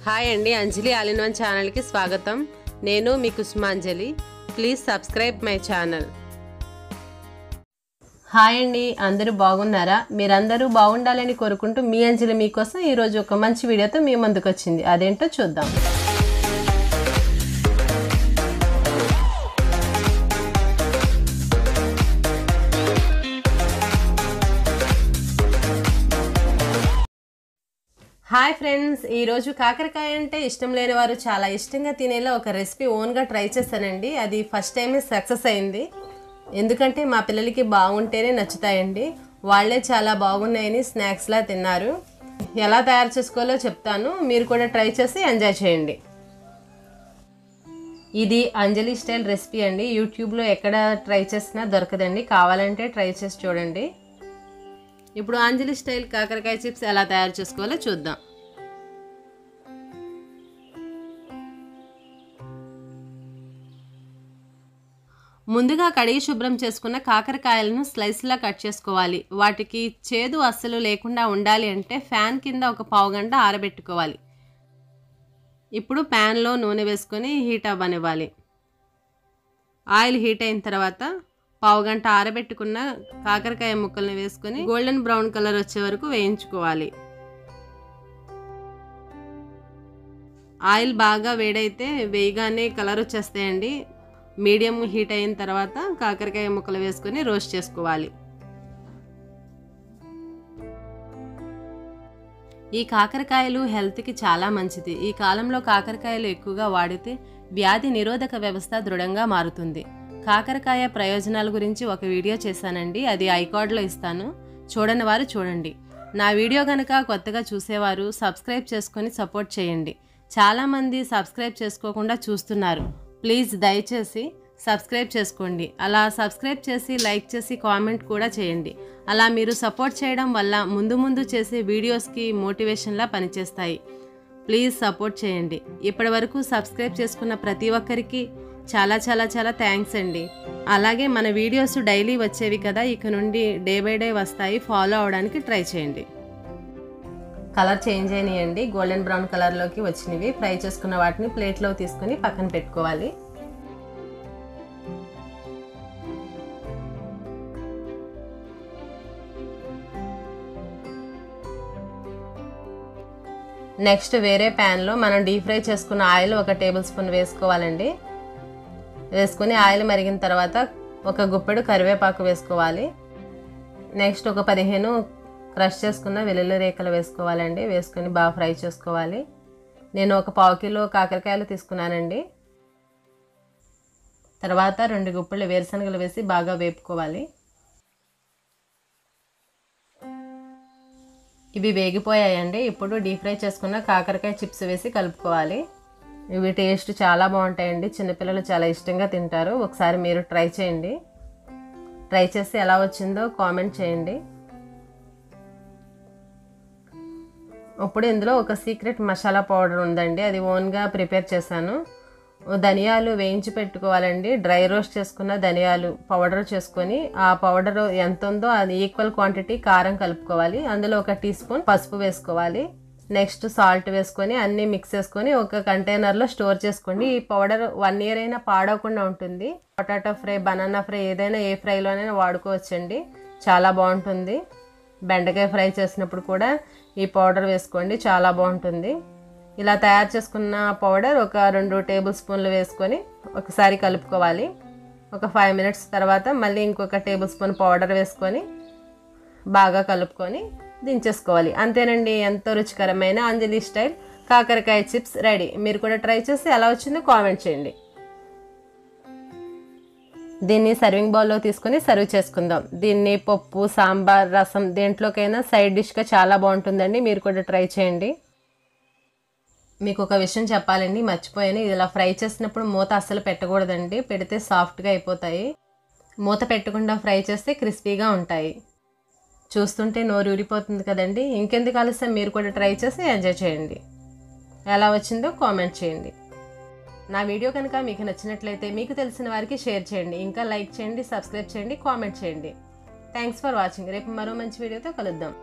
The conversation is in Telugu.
హాయ్ అండి, అంజలి ఆల్ ఇన్ వన్ ఛానల్కి స్వాగతం. నేను మీ Kusumanjali. Please subscribe my channel. Hi అండి, అందరూ బాగున్నారా? మీరందరూ బాగుండాలని కోరుకుంటూ మీ అంజలి మీకోసం ఈరోజు ఒక మంచి వీడియోతో మీ ముందుకు వచ్చింది. అదేంటో చూద్దాం. హాయ్ ఫ్రెండ్స్, ఈరోజు కాకరకాయ అంటే ఇష్టం లేని వారు చాలా ఇష్టంగా తినేలా ఒక రెసిపీ ఓన్గా ట్రై చేశానండి. అది ఫస్ట్ టైమే సక్సెస్ అయింది. ఎందుకంటే మా పిల్లలకి బాగుంటేనే నచ్చుతాయండి. వాళ్ళే చాలా బాగున్నాయని స్నాక్స్లా తిన్నారు. ఎలా తయారు చేసుకోవాలో చెప్తాను, మీరు కూడా ట్రై చేసి ఎంజాయ్ చేయండి. ఇది అంజలి స్టైల్ రెసిపీ అండి. యూట్యూబ్లో ఎక్కడ ట్రై చేసినా దొరకదండి. కావాలంటే ట్రై చేసి చూడండి. ఇప్పుడు అంజలి స్టైల్ కాకరకాయ చిప్స్ ఎలా తయారు చేసుకోవాలో చూద్దాం. ముందుగా కడిగి శుభ్రం చేసుకున్న కాకరకాయలను స్లైస్లా కట్ చేసుకోవాలి. వాటికి చేదు అస్సలు లేకుండా ఉండాలి అంటే ఫ్యాన్ కింద ఒక పావుగంట ఆరబెట్టుకోవాలి. ఇప్పుడు ప్యాన్లో నూనె వేసుకొని హీట్ అవ్వనివ్వాలి. ఆయిల్ హీట్ అయిన తర్వాత పావుగంట ఆరబెట్టుకున్న కాకరకాయ ముక్కల్ని వేసుకొని గోల్డెన్ బ్రౌన్ కలర్ వచ్చే వరకు వేయించుకోవాలి. ఆయిల్ బాగా వేడైతే వేయగానే కలర్ వచ్చేస్తాయండి. మీడియం హీట్ అయిన తర్వాత కాకరకాయ ముక్కలు వేసుకొని రోస్ట్ చేసుకోవాలి. ఈ కాకరకాయలు హెల్త్కి చాలా మంచిది. ఈ కాలంలో కాకరకాయలు ఎక్కువగా వాడితే వ్యాధి నిరోధక వ్యవస్థ దృఢంగా మారుతుంది. కాకరకాయ ప్రయోజనాల గురించి ఒక వీడియో చేశానండి. అది ఐకార్డ్లో ఇస్తాను, చూడని వారు చూడండి. నా వీడియో కనుక కొత్తగా చూసేవారు సబ్స్క్రైబ్ చేసుకొని సపోర్ట్ చేయండి. చాలామంది సబ్స్క్రైబ్ చేసుకోకుండా చూస్తున్నారు. ప్లీజ్ దయచేసి సబ్స్క్రైబ్ చేసుకోండి. అలా సబ్స్క్రైబ్ చేసి లైక్ చేసి కామెంట్ కూడా చేయండి. అలా మీరు సపోర్ట్ చేయడం వల్ల ముందు ముందు చేసే వీడియోస్కి మోటివేషన్లా పనిచేస్తాయి. ప్లీజ్ సపోర్ట్ చేయండి. ఇప్పటి వరకు సబ్స్క్రైబ్ చేసుకున్న ప్రతి ఒక్కరికి చాలా చాలా చాలా థ్యాంక్స్ అండి. అలాగే మన వీడియోస్ డైలీ వచ్చేవి కదా, ఇక నుండి డే బై డే వస్తాయి. ఫాలో అవడానికి ట్రై చేయండి. కలర్ చేంజ్ అయినాయండి, గోల్డెన్ బ్రౌన్ కలర్లోకి వచ్చినవి. ఫ్రై చేసుకున్న వాటిని ప్లేట్లో తీసుకొని పక్కన పెట్టుకోవాలి. నెక్స్ట్ వేరే ప్యాన్లో మనం డీప్ ఫ్రై చేసుకున్న ఆయిల్ 1 టేబుల్ స్పూన్ వేసుకోవాలండి. వేసుకొని ఆయిల్ మరిగిన తర్వాత ఒక గుప్పెడు కరివేపాకు వేసుకోవాలి. నెక్స్ట్ ఒక 15 క్రష్ చేసుకున్న వెల్లుల్లి రేఖలు వేసుకోవాలండి. వేసుకొని బాగా ఫ్రై చేసుకోవాలి. నేను ఒక 1/4 కిలో కాకరకాయలు తీసుకున్నానండి. తర్వాత 2 గుప్పెళ్ళు వేరుశనగలు వేసి బాగా వేపుకోవాలి. ఇవి వేగిపోయాయండి. ఇప్పుడు డీప్ ఫ్రై చేసుకున్న కాకరకాయ చిప్స్ వేసి కలుపుకోవాలి. ఇవి టేస్ట్ చాలా బాగుంటాయండి. చిన్నపిల్లలు చాలా ఇష్టంగా తింటారు. ఒకసారి మీరు ట్రై చేయండి. ట్రై చేసి ఎలా వచ్చిందో కామెంట్ చేయండి. ఇప్పుడు ఇందులో ఒక సీక్రెట్ మసాలా పౌడర్ ఉందండి. అది ఓన్గా ప్రిపేర్ చేశాను. ధనియాలు వేయించి పెట్టుకోవాలండి. డ్రై రోస్ట్ చేసుకున్న ధనియాలు పౌడర్ చేసుకొని ఆ పౌడర్ ఎంత ఉందో అది ఈక్వల్ క్వాంటిటీ కారం కలుపుకోవాలి. అందులో 1 టీ స్పూన్ పసుపు వేసుకోవాలి. నెక్స్ట్ సాల్ట్ వేసుకొని అన్నీ మిక్స్ చేసుకొని ఒక కంటైనర్లో స్టోర్ చేసుకోండి. ఈ పౌడర్ 1 ఇయర్ అయినా పాడవకుండా ఉంటుంది. పొటాటో ఫ్రై, బనానా ఫ్రై ఏదైనా ఏ ఫ్రైలోనైనా వాడుకోవచ్చండి. చాలా బాగుంటుంది. బెండకాయ ఫ్రై చేసినప్పుడు కూడా ఈ పౌడర్ వేసుకోండి, చాలా బాగుంటుంది. ఇలా తయారు చేసుకున్న పౌడర్ ఒక 2 టేబుల్ స్పూన్లు వేసుకొని ఒకసారి కలుపుకోవాలి. ఒక 5 మినిట్స్ తర్వాత మళ్ళీ ఇంకొక టేబుల్ స్పూన్ పౌడర్ వేసుకొని బాగా కలుపుకొని దించేసుకోవాలి. అంతేనండి, ఎంతో రుచికరమైన అంజలి స్టైల్ కాకరకాయ చిప్స్ రెడీ. మీరు కూడా ట్రై చేసి ఎలా వచ్చిందో కామెంట్ చేయండి. దీన్ని సర్వింగ్ బౌల్లో తీసుకొని సర్వ్ చేసుకుందాం. దీన్ని పప్పు, సాంబార్, రసం దేంట్లోకైనా సైడ్ డిష్గా చాలా బాగుంటుందండి. మీరు కూడా ట్రై చేయండి. మీకు ఒక విషయం చెప్పాలండి, మర్చిపోయాను. ఇలా ఫ్రై చేసినప్పుడు మూత అస్సలు పెట్టకూడదండి. పెడితే సాఫ్ట్గా అయిపోతాయి. మూత పెట్టకుండా ఫ్రై చేస్తే క్రిస్పీగా ఉంటాయి. చూస్తుంటే నోరు ఊరిపోతుంది కదండి. ఇంకెందుకు ఆలస్యం, మీరు కూడా ట్రై చేసి ఎంజాయ్ చేయండి. ఎలా వచ్చిందో కామెంట్ చేయండి. నా వీడియో కనుక మీకు నచ్చినట్లయితే మీకు తెలిసిన వారికి షేర్ చేయండి. ఇంకా లైక్ చేయండి, సబ్స్క్రైబ్ చేయండి, కామెంట్ చేయండి. Thanks for watching. రేపు మరో మంచి వీడియోతో కలుద్దాం.